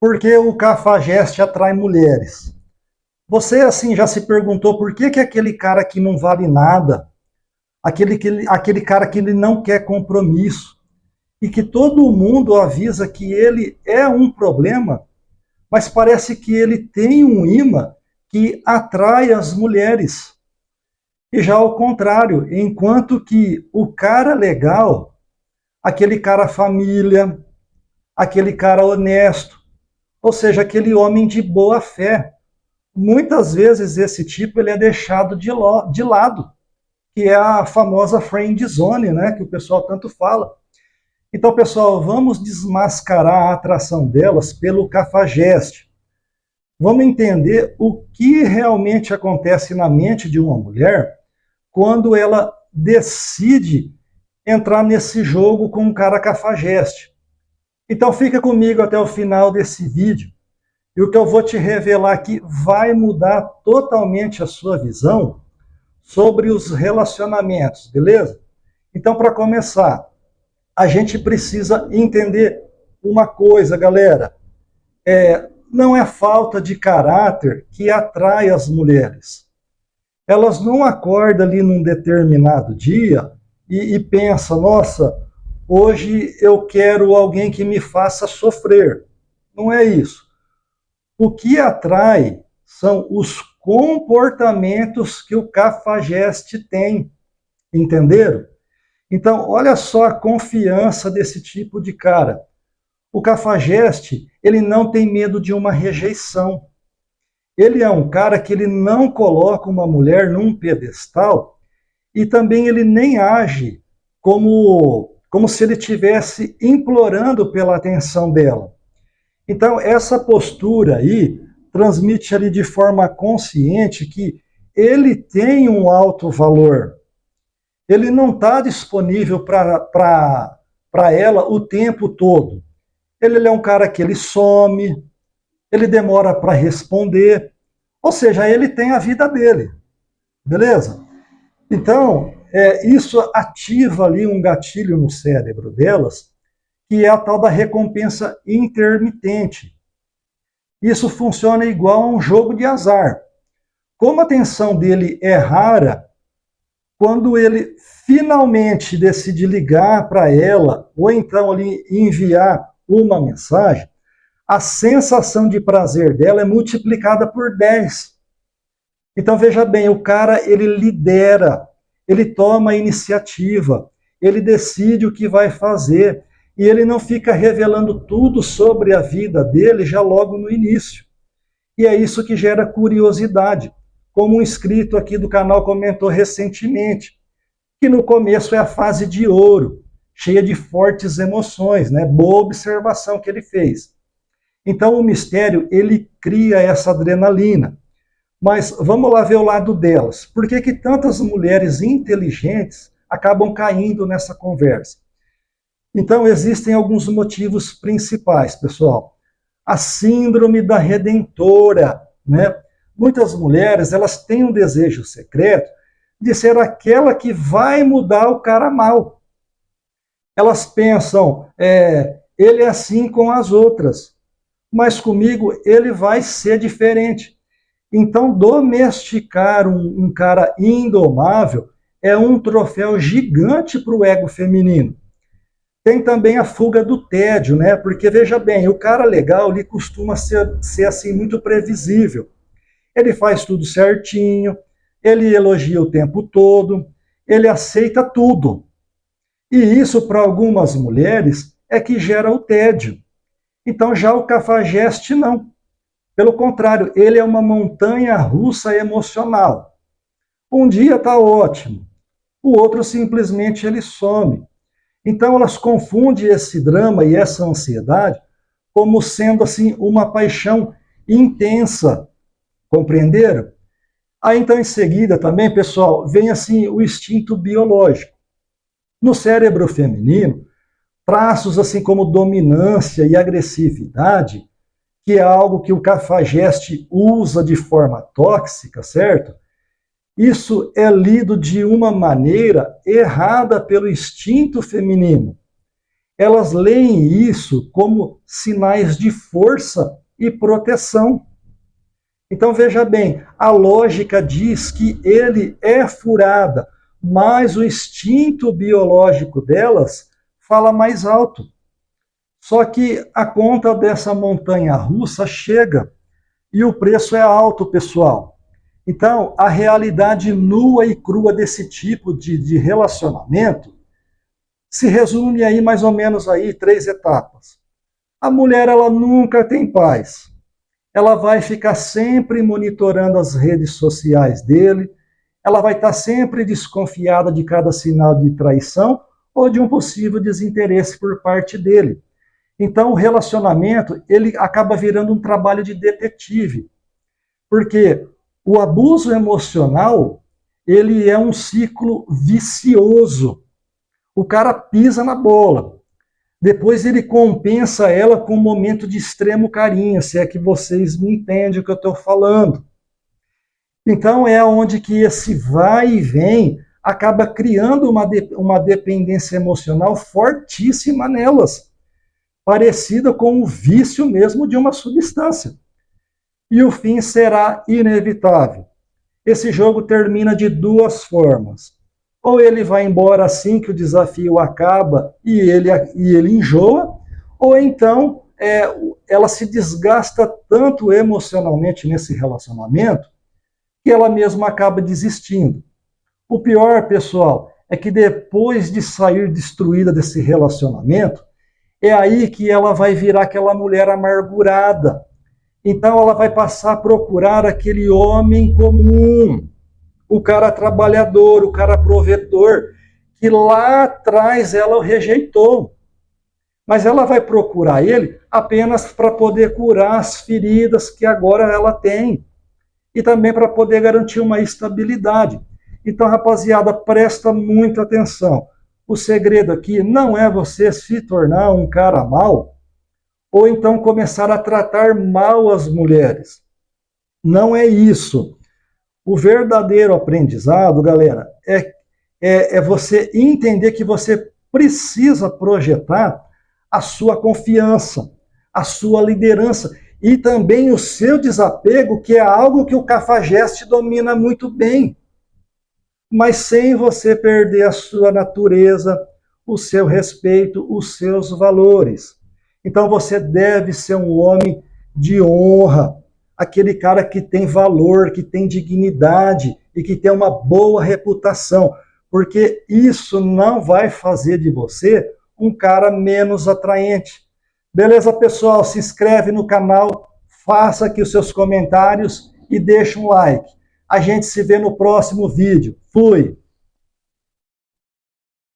Por que o cafajeste atrai mulheres? Você, assim, já se perguntou por que aquele cara que não vale nada, aquele cara que ele não quer compromisso, e que todo mundo avisa que ele é um problema, mas parece que ele tem um imã que atrai as mulheres. E já ao contrário, enquanto que o cara legal, aquele cara família, aquele cara honesto, ou seja, aquele homem de boa fé, muitas vezes esse tipo ele é deixado de lado, que é a famosa friend zone, né, que o pessoal tanto fala. Então, pessoal, vamos desmascarar a atração delas pelo cafajeste. Vamos entender o que realmente acontece na mente de uma mulher quando ela decide entrar nesse jogo com um cara cafajeste. Então, fica comigo até o final desse vídeo. E o que eu vou te revelar aqui vai mudar totalmente a sua visão sobre os relacionamentos, beleza? Então, para começar, a gente precisa entender uma coisa, galera. Não é falta de caráter que atrai as mulheres. Elas não acordam ali num determinado dia e pensam, nossa, hoje eu quero alguém que me faça sofrer. Não é isso. O que atrai são os comportamentos que o cafajeste tem, entenderam? Então, olha só a confiança desse tipo de cara. O cafajeste, ele não tem medo de uma rejeição. Ele é um cara que ele não coloca uma mulher num pedestal e também ele nem age como se ele estivesse implorando pela atenção dela. Então, essa postura aí transmite ali de forma consciente que ele tem um alto valor. Ele não está disponível para ela o tempo todo. Ele é um cara que ele some, ele demora para responder, ou seja, ele tem a vida dele, beleza? Então, isso ativa ali um gatilho no cérebro delas, que é a tal da recompensa intermitente. Isso funciona igual a um jogo de azar. Como a atenção dele é rara, quando ele finalmente decide ligar para ela, ou então ali enviar uma mensagem, a sensação de prazer dela é multiplicada por 10. Então veja bem, o cara ele lidera, ele toma a iniciativa, ele decide o que vai fazer e ele não fica revelando tudo sobre a vida dele já logo no início. E é isso que gera curiosidade, como um inscrito aqui do canal comentou recentemente, que no começo é a fase de ouro, cheia de fortes emoções, né? Boa observação que ele fez. Então o mistério, ele cria essa adrenalina. Mas vamos lá ver o lado delas. Por que tantas mulheres inteligentes acabam caindo nessa conversa? Então existem alguns motivos principais, pessoal. A síndrome da redentora, né? Muitas mulheres, elas têm um desejo secreto de ser aquela que vai mudar o cara mal. Elas pensam, ele é assim com as outras, mas comigo ele vai ser diferente. Então, domesticar um cara indomável é um troféu gigante para o ego feminino. Tem também a fuga do tédio, né? Porque, veja bem, o cara legal, ele costuma ser assim, muito previsível. Ele faz tudo certinho, ele elogia o tempo todo, ele aceita tudo. E isso, para algumas mulheres, é que gera o tédio. Então, já o cafajeste, não. Pelo contrário, ele é uma montanha russa emocional. Um dia está ótimo, o outro simplesmente ele some. Então elas confundem esse drama e essa ansiedade como sendo assim uma paixão intensa, compreenderam? Aí então em seguida também, pessoal, vem assim o instinto biológico. No cérebro feminino, traços assim como dominância e agressividade, que é algo que o cafajeste usa de forma tóxica, certo? Isso é lido de uma maneira errada pelo instinto feminino. elas leem isso como sinais de força e proteção. Então veja bem, a lógica diz que ele é furada, mas o instinto biológico delas fala mais alto. Só que a conta dessa montanha russa chega e o preço é alto, pessoal. Então, a realidade nua e crua desse tipo de relacionamento se resume aí mais ou menos aí 3 etapas. A mulher, ela nunca tem paz. Ela vai ficar sempre monitorando as redes sociais dele, ela vai estar sempre desconfiada de cada sinal de traição ou de um possível desinteresse por parte dele. Então, o relacionamento, ele acaba virando um trabalho de detetive, porque o abuso emocional, ele é um ciclo vicioso. O cara pisa na bola. Depois ele compensa ela com um momento de extremo carinho, se é que vocês me entendem o que eu estou falando. Então é onde que esse vai e vem acaba criando uma dependência emocional fortíssima nelas, parecida com o vício mesmo de uma substância. E o fim será inevitável. Esse jogo termina de 2 formas. Ou ele vai embora assim que o desafio acaba e ele enjoa, ou então ela se desgasta tanto emocionalmente nesse relacionamento que ela mesma acaba desistindo. O pior, pessoal, é que depois de sair destruída desse relacionamento, é aí que ela vai virar aquela mulher amargurada. Então ela vai passar a procurar aquele homem comum, o cara trabalhador, o cara provedor, que lá atrás ela o rejeitou. Mas ela vai procurar ele apenas para poder curar as feridas que agora ela tem. E também para poder garantir uma estabilidade. Então, rapaziada, presta muita atenção. O segredo aqui não é você se tornar um cara mau, ou então começar a tratar mal as mulheres. Não é isso. O verdadeiro aprendizado, galera, é você entender que você precisa projetar a sua confiança, a sua liderança e também o seu desapego, que é algo que o Cafajeste domina muito bem, mas sem você perder a sua natureza, o seu respeito, os seus valores. Então você deve ser um homem de honra, aquele cara que tem valor, que tem dignidade e que tem uma boa reputação, porque isso não vai fazer de você um cara menos atraente. Beleza, pessoal? Se inscreve no canal, faça aqui os seus comentários e deixa um like. A gente se vê no próximo vídeo. Fui!